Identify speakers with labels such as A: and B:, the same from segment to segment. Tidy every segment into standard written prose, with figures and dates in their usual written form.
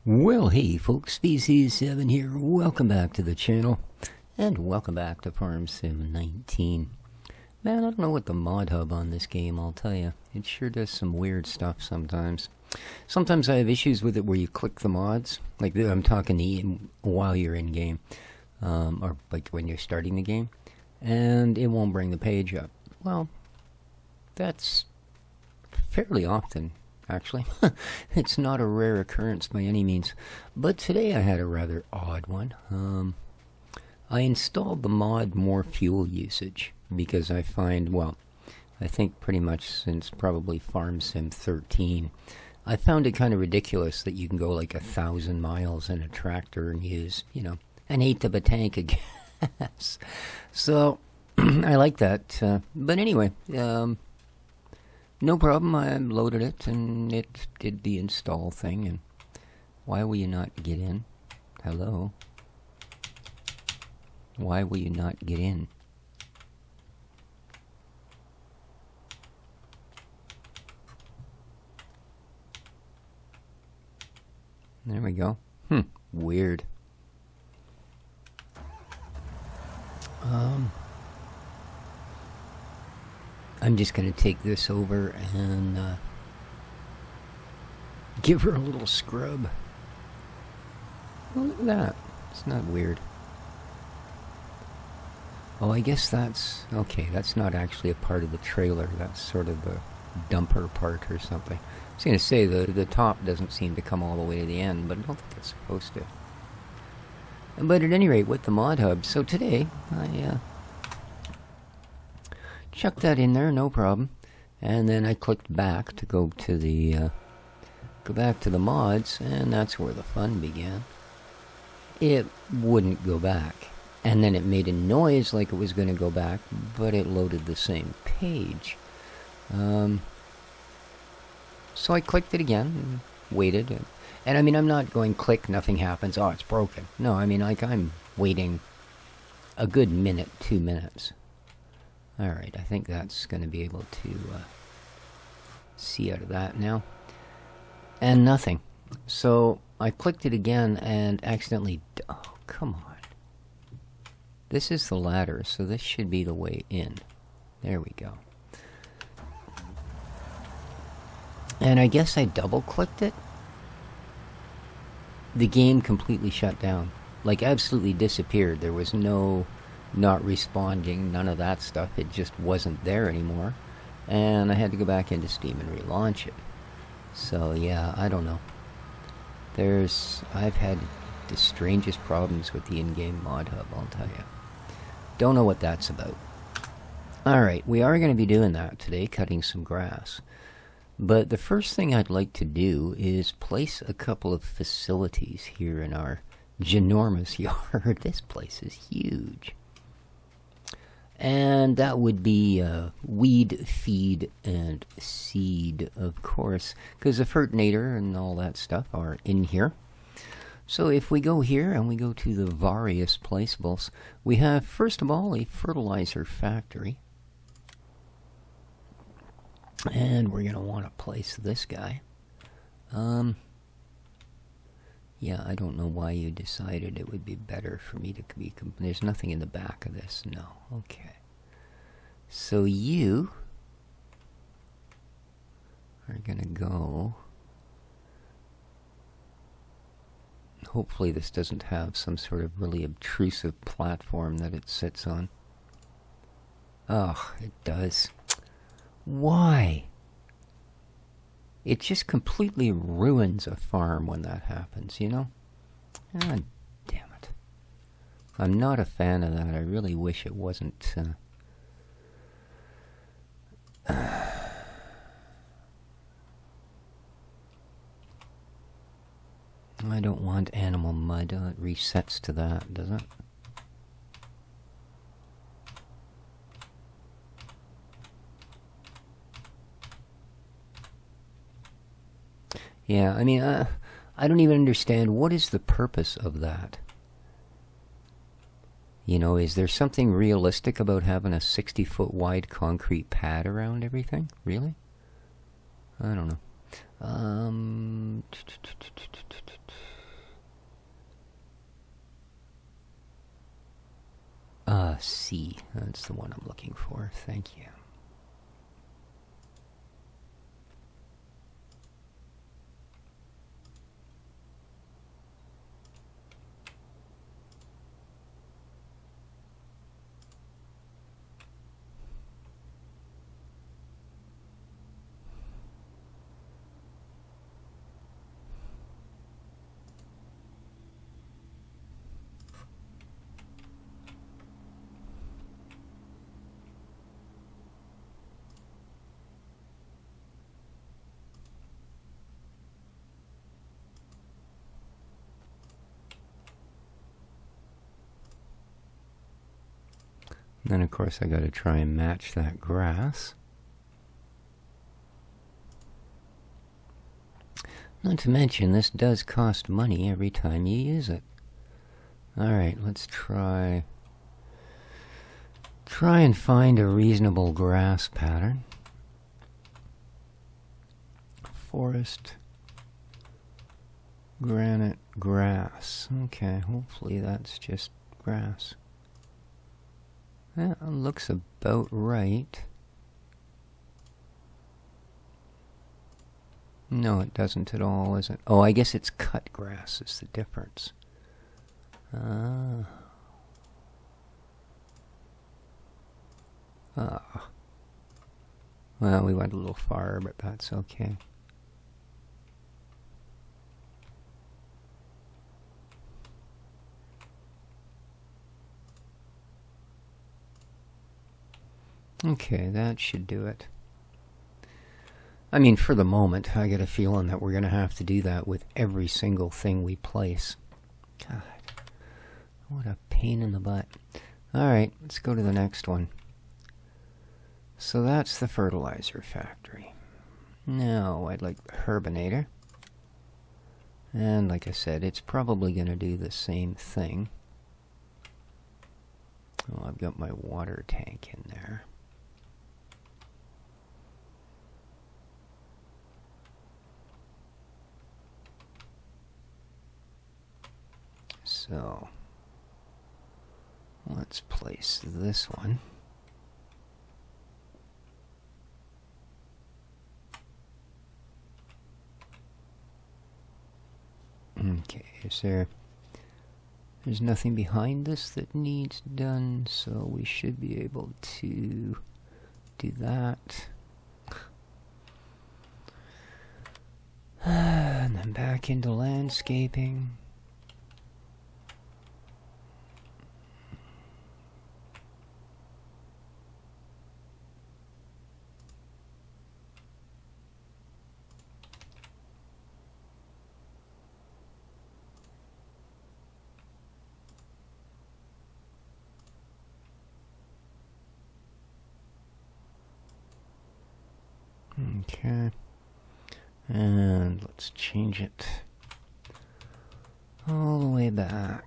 A: Well, hey folks, pt.7 here. Welcome back to the channel, and welcome back to Farm Sim 19. Man, I don't know what the mod hub on this game, I'll tell you. It sure does some weird stuff sometimes. Sometimes I have issues with it where you click the mods, like I'm talking to you while you're in game, or like when you're starting the game, and it won't bring the page up. Well, that's fairly often. Actually, it's not a rare occurrence by any means, but today I had a rather odd one. I installed the mod More Fuel Usage because I find, well, I think pretty much since probably Farm Sim 13, I found it kind of ridiculous that you can go like 1,000 miles in a tractor and use, you know, an eighth of a tank of gas. So I like that. But anyway, no problem, I loaded it and it did the install thing. And why will you not get in? Hello? Why will you not get in? There we go. Weird. I'm just going to take this over and give her a little scrub. Oh, look at that. It's not weird. Oh, I guess that's... okay, that's not actually a part of the trailer. That's sort of the dumper part or something. I was going to say, the top doesn't seem to come all the way to the end, but I don't think it's supposed to. But at any rate, with the mod hub, so today, I... chuck that in there, no problem. And then I clicked back to go to the go back to the mods, and that's where the fun began. It wouldn't go back, and then it made a noise like it was going to go back, but it loaded the same page. So I clicked it again and waited, and I mean, I'm not going click, nothing happens, oh, it's broken. No, I mean, like, I'm waiting a good minute, 2 minutes. Alright, I think that's going to be able to see out of that now. And nothing. So I clicked it again and accidentally... oh, come on. This is the ladder, so this should be the way in. There we go. And I guess I double-clicked it. The game completely shut down. Like, absolutely disappeared. There was no... not responding, none of that stuff. It just wasn't there anymore, and I had to go back into Steam and relaunch it. So yeah, I don't know. I've had the strangest problems with the in-game mod hub, I'll tell you. Don't know what that's about. Alright, we are going to be doing that today, cutting some grass. But the first thing I'd like to do is place a couple of facilities here in our ginormous yard. This place is huge. And that would be weed, feed, and seed, of course, because the fertinator and all that stuff are in here. So if we go here and we go to the various placeables, we have, first of all, a fertilizer factory. And we're going to want to place this guy. Yeah, I don't know why you decided it would be better for me to be... there's nothing in the back of this. No. Okay. So you are going to go... hopefully this doesn't have some sort of really obtrusive platform that it sits on. Oh, it does. Why? It just completely ruins a farm when that happens, you know? Ah, damn it. I'm not a fan of that. I really wish it wasn't... I don't want animal mud. It resets to that, does it? Yeah, I mean, I don't even understand what is the purpose of that. You know, is there something realistic about having a 60-foot wide concrete pad around everything? Really? I don't know. C. That's the one I'm looking for. Thank you. And then, of course, I got to try and match that grass. Not to mention, this does cost money every time you use it. Alright, let's try and find a reasonable grass pattern. Forest, granite, grass. Okay, hopefully that's just grass. That looks about right. No, it doesn't at all, is it? Oh, I guess it's cut grass is the difference. Ah. Well, we went a little far, but that's okay. Okay, that should do it. I mean, for the moment, I get a feeling that we're going to have to do that with every single thing we place. God, what a pain in the butt. Alright, let's go to the next one. So that's the fertilizer factory. Now, I'd like the herbinator. And like I said, it's probably going to do the same thing. Oh, I've got my water tank in there. So, let's place this one. Okay, there's nothing behind this that needs done, so we should be able to do that. And then back into landscaping. Okay, and let's change it all the way back.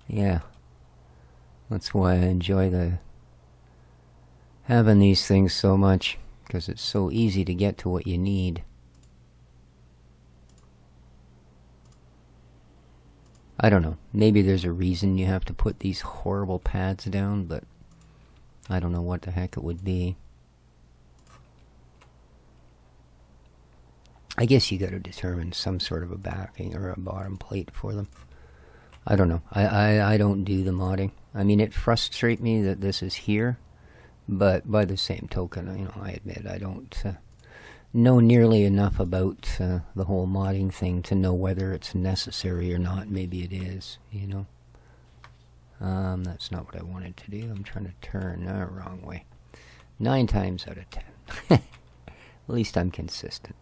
A: Yeah, that's why I enjoy having these things so much, because it's so easy to get to what you need. I don't know, maybe there's a reason you have to put these horrible pads down, but I don't know what the heck it would be. I guess you got to determine some sort of a backing or a bottom plate for them. I don't know. I don't do the modding. I mean, it frustrates me that this is here, but by the same token, you know, I admit I don't know nearly enough about the whole modding thing to know whether it's necessary or not. Maybe it is, you know. That's not what I wanted to do. I'm trying to turn the wrong way. 9 times out of 10. At least I'm consistent.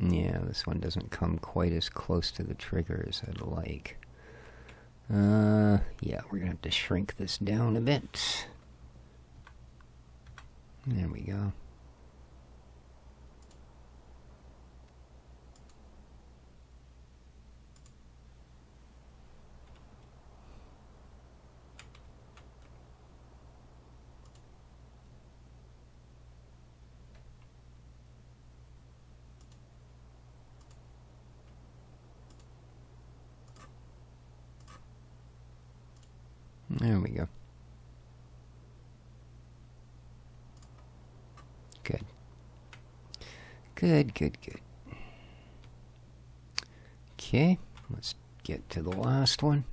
A: Yeah, this one doesn't come quite as close to the trigger as I'd like. Yeah, we're gonna have to shrink this down a bit. There we go. There we go. Good. Good, good, good. Okay, let's get to the last one.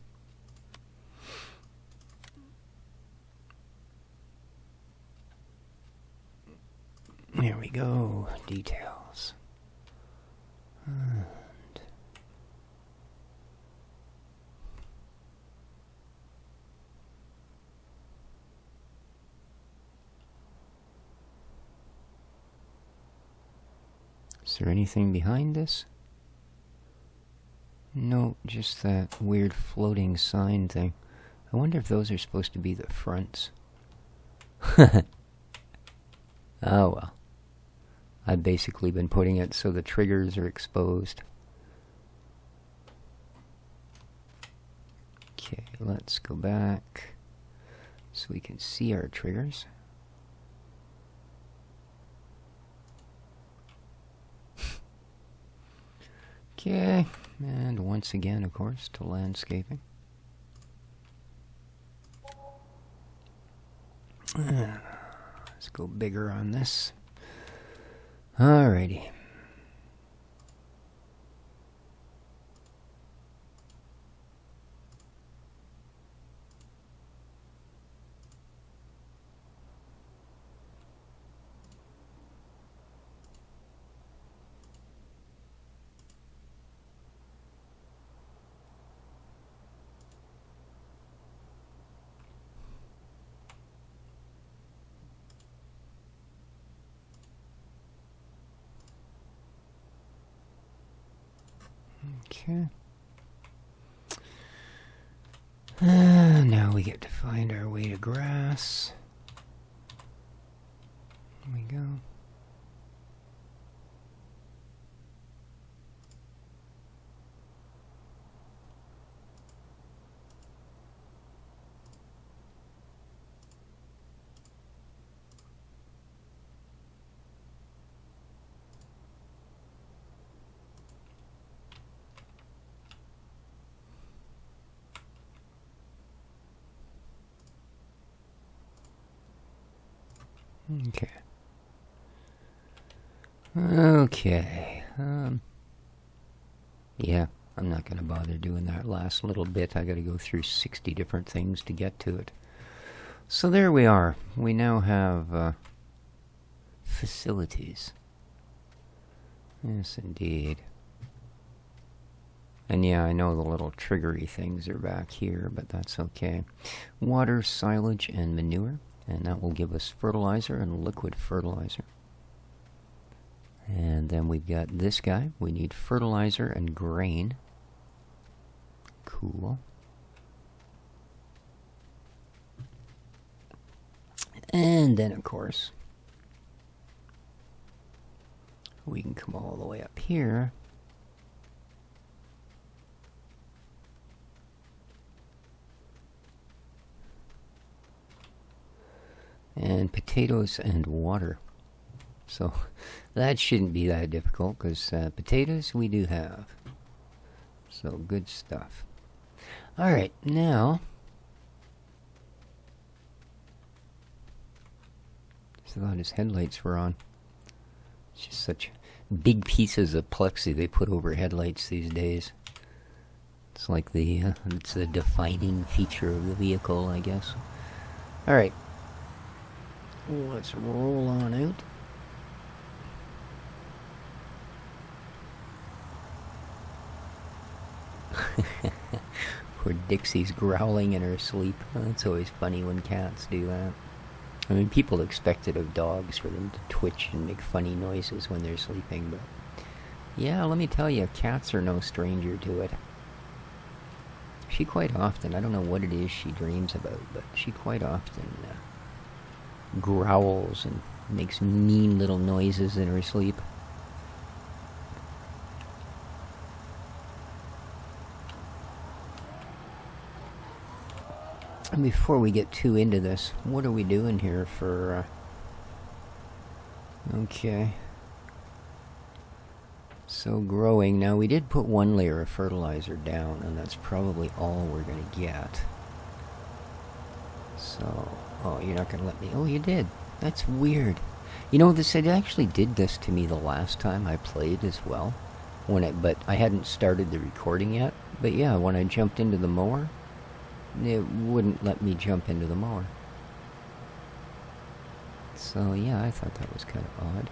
A: There we go. Details. Is there anything behind this? No, just that weird floating sign thing. I wonder if those are supposed to be the fronts. Oh well. I've basically been putting it so the triggers are exposed. Okay, let's go back so we can see our triggers. Okay, and once again, of course, to landscaping. Let's go bigger on this. Alrighty. Okay. Now we get to find our way to grass. Here we go. Okay. Okay. Yeah, I'm not going to bother doing that last little bit. I got to go through 60 different things to get to it. So there we are. We now have facilities. Yes, indeed. And yeah, I know the little triggery things are back here, but that's okay. Water, silage, and manure. And that will give us fertilizer and liquid fertilizer. And then we've got this guy. We need fertilizer and grain. Cool. And then, of course, we can come all the way up here. And potatoes and water. So that shouldn't be that difficult, because potatoes we do have. So good stuff. Alright, now I thought his headlights were on. It's just such big pieces of plexi they put over headlights these days. It's like it's the defining feature of the vehicle, I guess. Alright. Let's roll on out. Poor Dixie's growling in her sleep. It's always funny when cats do that. I mean, people expect it of dogs for them to twitch and make funny noises when they're sleeping, but Yeah, let me tell you, cats are no stranger to it. She quite often, I don't know what it is she dreams about, but she quite often growls and makes mean little noises in her sleep. And before we get too into this, what are we doing here for... Okay. So growing. Now we did put one layer of fertilizer down, and that's probably all we're going to get. So... Oh, you're not going to let me... Oh, you did. That's weird. You know, it actually did this to me the last time I played as well. But I hadn't started the recording yet. But yeah, when I jumped into the mower, it wouldn't let me jump into the mower. So yeah, I thought that was kind of odd.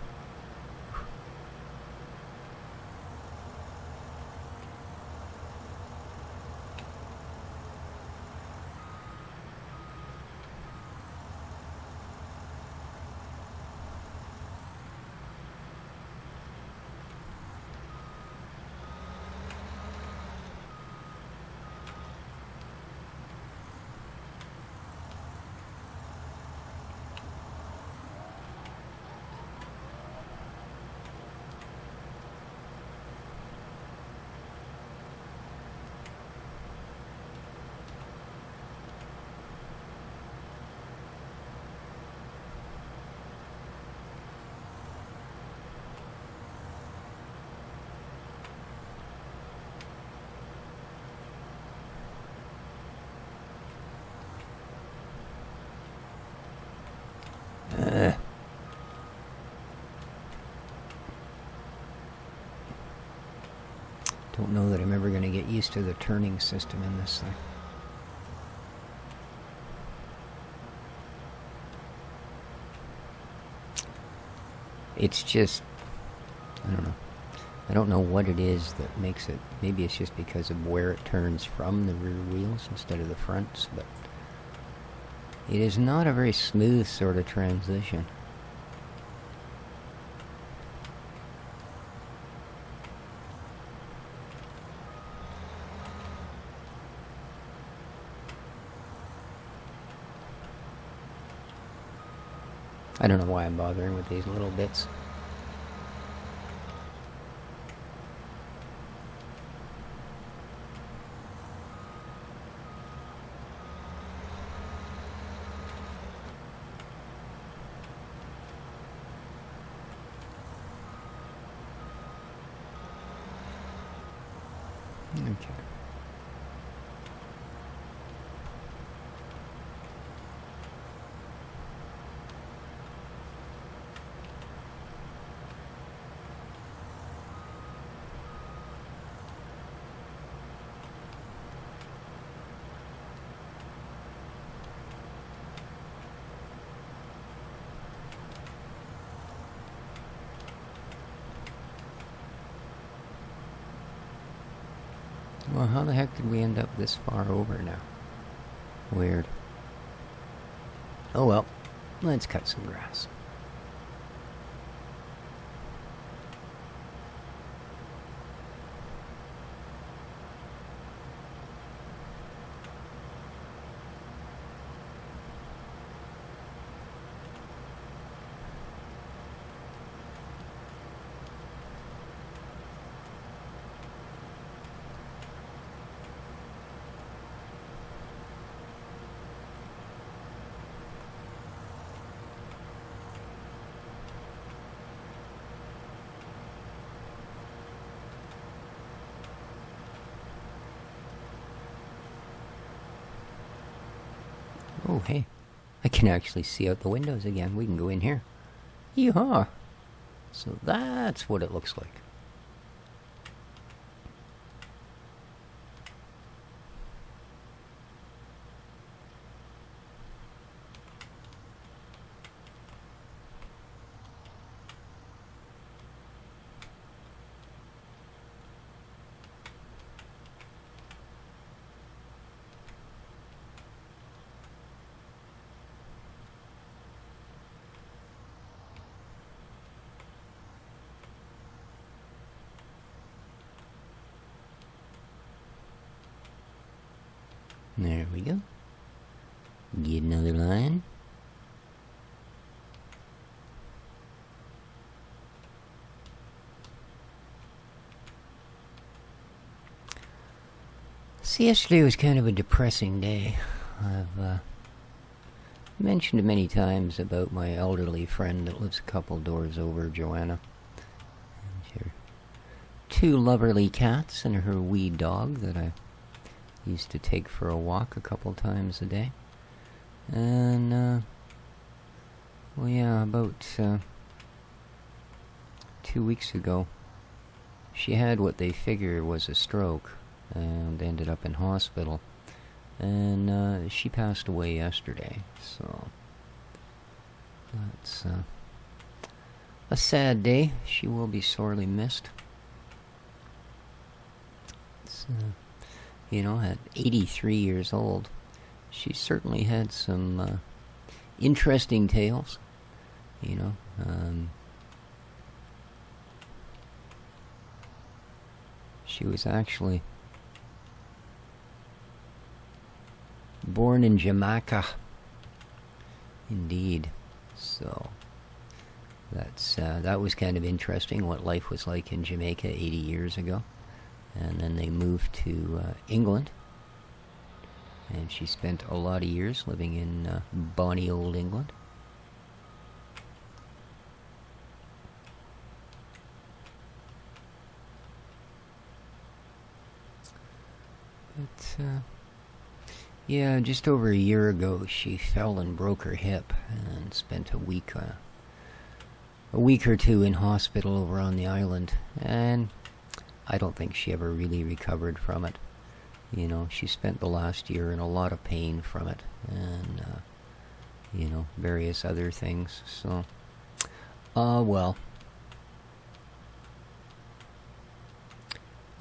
A: Don't know that I'm ever going to get used to the turning system in this thing. It's just... I don't know. I don't know what it is that makes it... Maybe it's just because of where it turns from, the rear wheels instead of the fronts, but... It is not a very smooth sort of transition. I don't know why I'm bothering with these little bits. Okay. Well, how the heck did we end up this far over now? Weird. Oh well, let's cut some grass. Oh, hey. I can actually see out the windows again. We can go in here. Yeehaw! So that's what it looks like. There we go. Get another line. So yesterday was kind of a depressing day. I've mentioned many times about my elderly friend that lives a couple doors over, Joanna. And her 2 loverly cats and her wee dog that I used to take for a walk a couple times a day. And, well, yeah, about 2 weeks ago, she had what they figured was a stroke and ended up in hospital. And she passed away yesterday, so that's a sad day. She will be sorely missed. It's, you know, at 83 years old, she certainly had some interesting tales, you know. She was actually born in Jamaica, indeed. So that was kind of interesting, what life was like in Jamaica 80 years ago. And then they moved to England, and she spent a lot of years living in bonny old England. But yeah, just over a year ago, she fell and broke her hip and spent a week or 2 in hospital over on the island. And I don't think she ever really recovered from it. You know, she spent the last year in a lot of pain from it, and you know, various other things. So, well,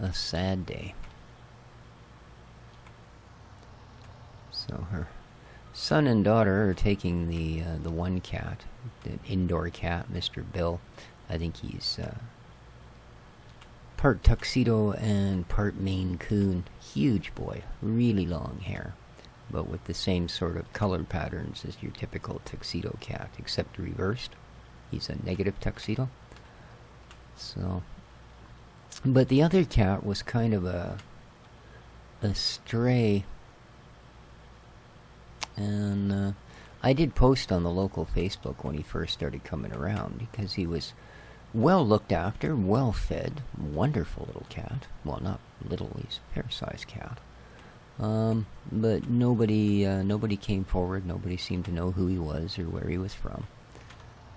A: a sad day. So her son and daughter are taking the one cat, the indoor cat, Mr. Bill. I think he's part tuxedo and part Maine Coon. Huge boy, really long hair, but with the same sort of color patterns as your typical tuxedo cat, except reversed. He's a negative tuxedo. So, but the other cat was kind of a stray. And I did post on the local Facebook when he first started coming around, because he was well looked after, well fed, wonderful little cat. Well, not little, he's a fair-sized cat. But nobody came forward. Nobody seemed to know who he was or where he was from.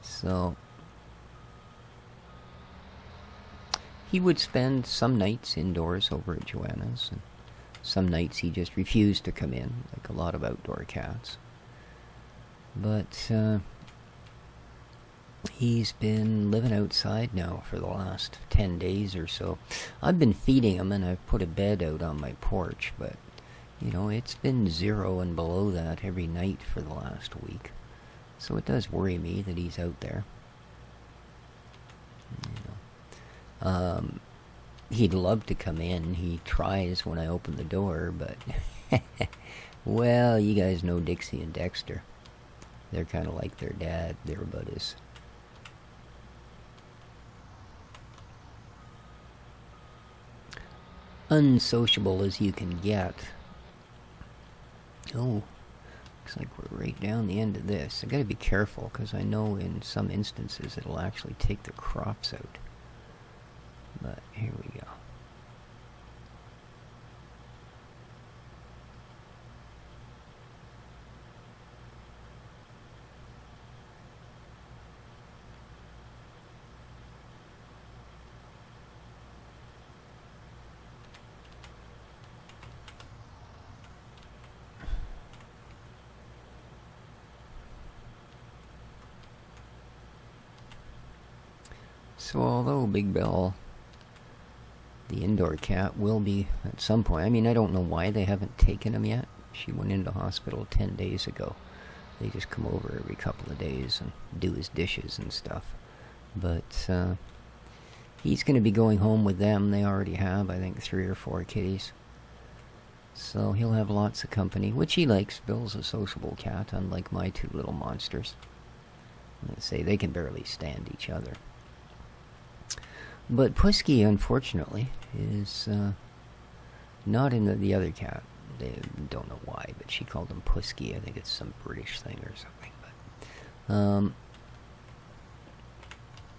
A: So he would spend some nights indoors over at Joanna's, and some nights he just refused to come in, like a lot of outdoor cats. But he's been living outside now for the last 10 days or so. I've been feeding him, and I've put a bed out on my porch, but, you know, it's been 0 and below that every night for the last week. So it does worry me that he's out there. You know. He'd love to come in. He tries when I open the door, but well, you guys know Dixie and Dexter. They're kind of like their dad. They're about as unsociable as you can get. Oh, looks like we're right down the end of this. I gotta be careful, because I know in some instances it'll actually take the crops out. But here we go. So although Big Bell, the indoor cat, will be at some point, I mean, I don't know why they haven't taken him yet. She went into hospital 10 days ago. They just come over every couple of days and do his dishes and stuff. But he's going to be going home with them. They already have, I think, 3 or 4 kitties. So he'll have lots of company, which he likes. Bill's a sociable cat, unlike my two little monsters. Let's say they can barely stand each other. But Pusky, unfortunately, is not in the other cat. They don't know why, but she called him Pusky. I think it's some British thing or something. But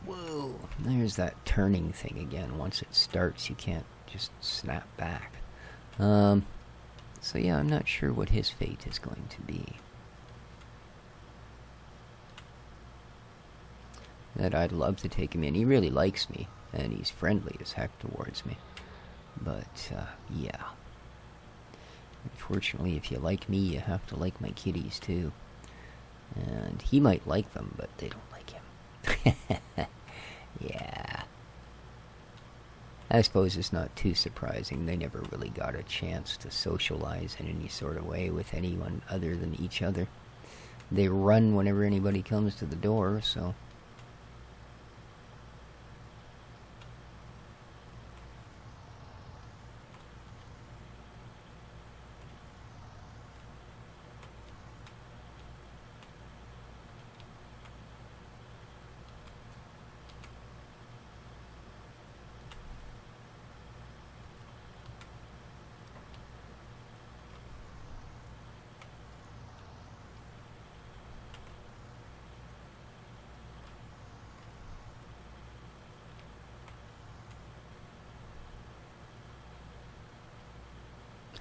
A: whoa, there's that turning thing again. Once it starts, you can't just snap back. So yeah, I'm not sure what his fate is going to be. That I'd love to take him in. He really likes me, and he's friendly as heck towards me. But, yeah. Unfortunately, if you like me, you have to like my kitties, too. And he might like them, but they don't like him. Yeah. I suppose it's not too surprising. They never really got a chance to socialize in any sort of way with anyone other than each other. They run whenever anybody comes to the door, so...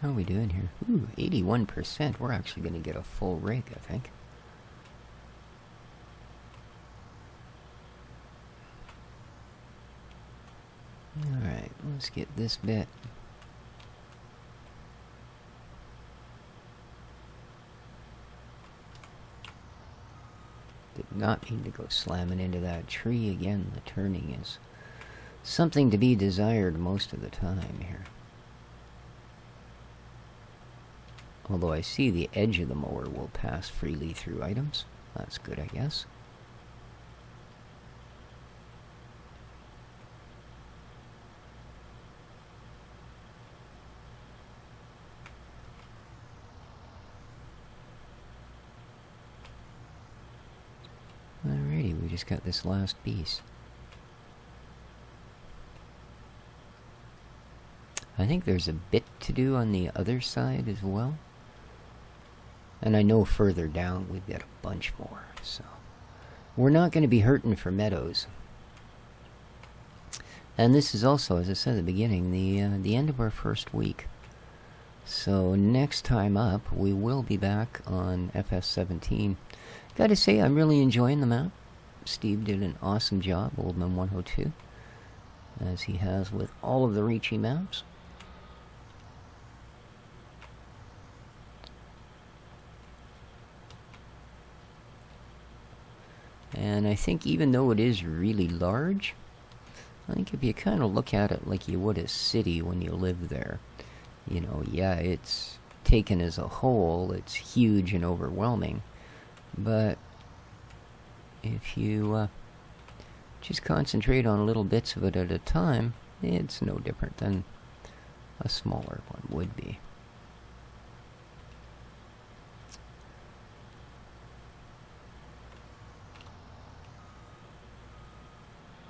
A: How are we doing here? Ooh, 81%. We're actually going to get a full rig, I think. Alright, let's get this bit. Did not mean to go slamming into that tree again. The turning is something to be desired most of the time here. Although I see the edge of the mower will pass freely through items. That's good, I guess. Alrighty, we just got this last piece. I think there's a bit to do on the other side as well. And I know further down we've got a bunch more, so... We're not going to be hurting for meadows. And this is also, as I said at the beginning, the end of our first week. So next time up, we will be back on FS17. Gotta say, I'm really enjoying the map. Steve did an awesome job, Oldman 102, as he has with all of the Ricci maps. And I think even though it is really large, I think if you kind of look at it like you would a city when you live there, you know, yeah, it's taken as a whole, it's huge and overwhelming. But if you just concentrate on little bits of it at a time, it's no different than a smaller one would be.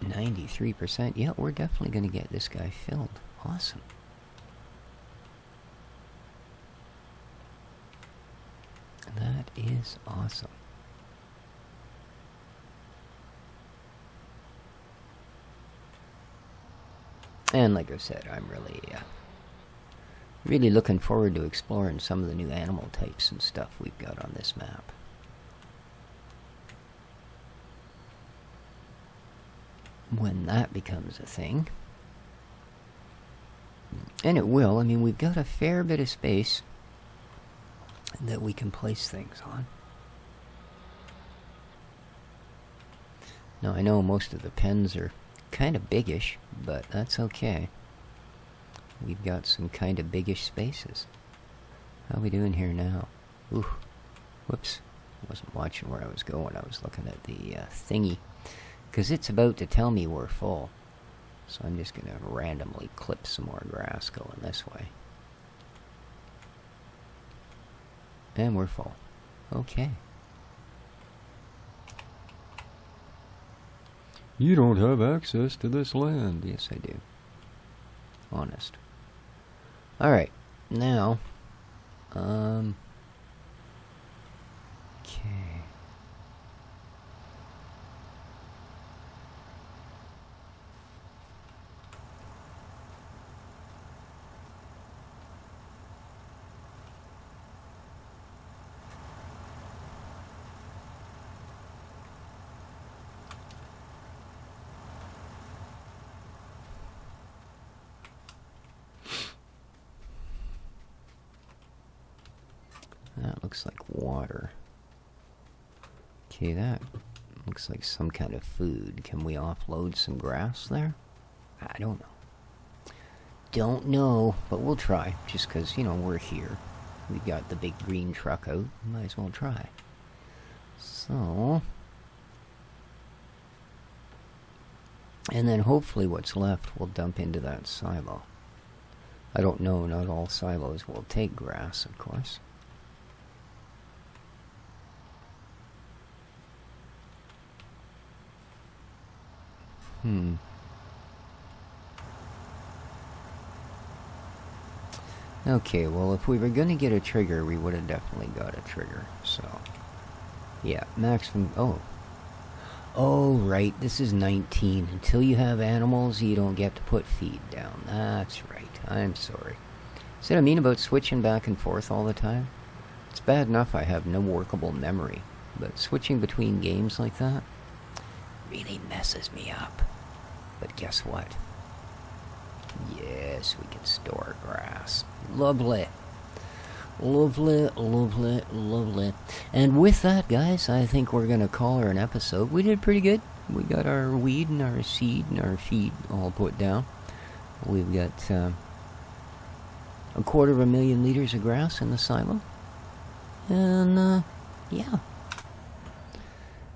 A: %. Yeah, we're definitely going to get this guy filled. Awesome. That is awesome. And like I said, I'm really looking forward to exploring some of the new animal types and stuff we've got on this map. When that becomes a thing. And it will. I mean, we've got a fair bit of space that we can place things on. Now, I know most of the pens are kind of biggish, but that's okay. We've got some kind of biggish spaces. How are we doing here now? Ooh, whoops. I wasn't watching where I was going. I was looking at the thingy. Because it's about to tell me we're full. So I'm just going to randomly clip some more grass going this way. And we're full. Okay. You don't have access to this land. Yes, I do. Honest. Alright. Now. Okay. That looks like water. Okay, that looks like some kind of food. Can we offload some grass there? I don't know. Don't know, but we'll try. Just because, you know, we're here. We got the big green truck out. Might as well try. So. And then hopefully what's left we'll dump into that silo. I don't know, not all silos will take grass, of course. Okay, well, if we were going to get a trigger, we would have definitely got a trigger, so. Yeah, maximum. Oh, right, this is 19. Until you have animals, you don't get to put feed down. That's right, I'm sorry. See what I mean about switching back and forth all the time? It's bad enough I have no workable memory, but switching between games like that really messes me up. But guess what? Yes, we can store grass. Lovely. Lovely, lovely, lovely. And with that, guys, I think we're going to call her an episode. We did pretty good. We got our weed and our seed and our feed all put down. We've got 250,000 liters of grass in the silo. And, yeah.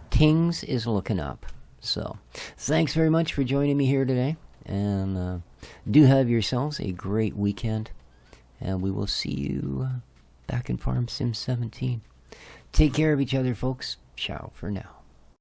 A: Tings is looking up. So, thanks very much for joining me here today. And do have yourselves a great weekend. And we will see you back in Farm Sim 17. Take care of each other, folks. Ciao for now.